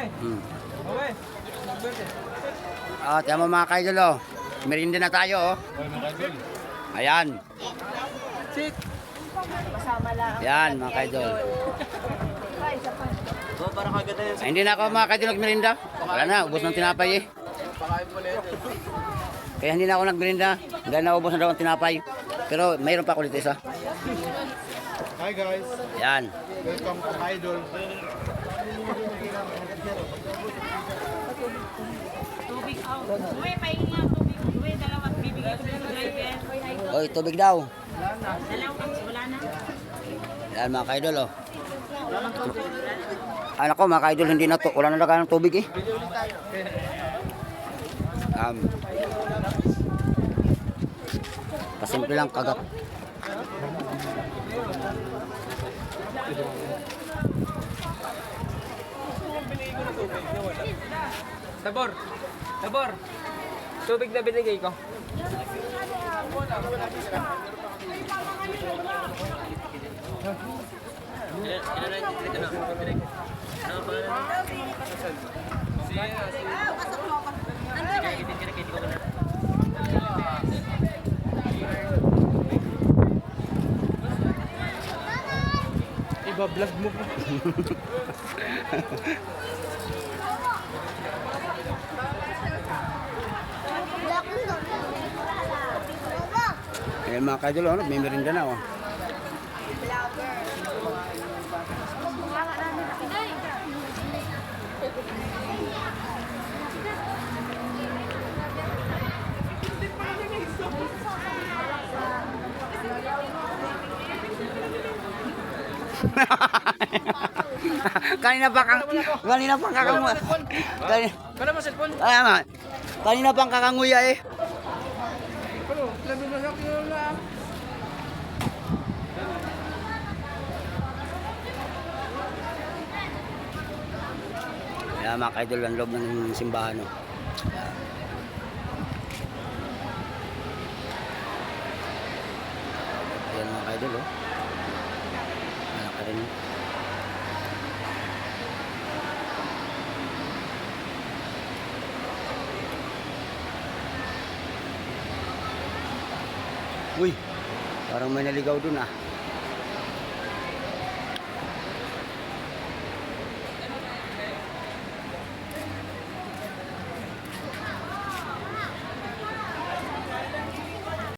Okay. Tiyan mo mga kaidol, oh. Merinda na tayo, oh. Ayan. Sit. Kasama lang. Ayan, mga kaidol. So, para kagad na yan. Ay, hindi na ako mga kaidol nagmerinda. Wala na, ubos ng tinapay, eh. Pakain mo na yan. Kaya hindi na ako nagmerinda. Dahil naubos na daw ang tinapay. Pero mayroon pa ako dito isa. Hi guys. Ayan. Welcome to Idol. Tubig out. Uy, pahingi nga tubig. Uy, dalawa. Bibigay ko ng driver. Oy, tubig daw. Dalawa, wala na. Ayan mga kaidol, oh. Anak ko mga kaidol, hindi na to. Wala na lang ng tubig, eh. Pasimple lang kagat. Tabor. Tabor. Tubig na binigay ko. Iba-vlog mo pa. Ayan mga kaidol, oh. May merinda na, oh. Kanina pa kakanguya. Kala mo cellphone? Kanina pang kakanguya, eh. Ano? Labi mo sa lang. Ayan mga kaidol, ang loob ng simbahan, oh. Ayan mga kaidol, oh. Ayan ka rin. Uy, parang may naligaw dun, ah.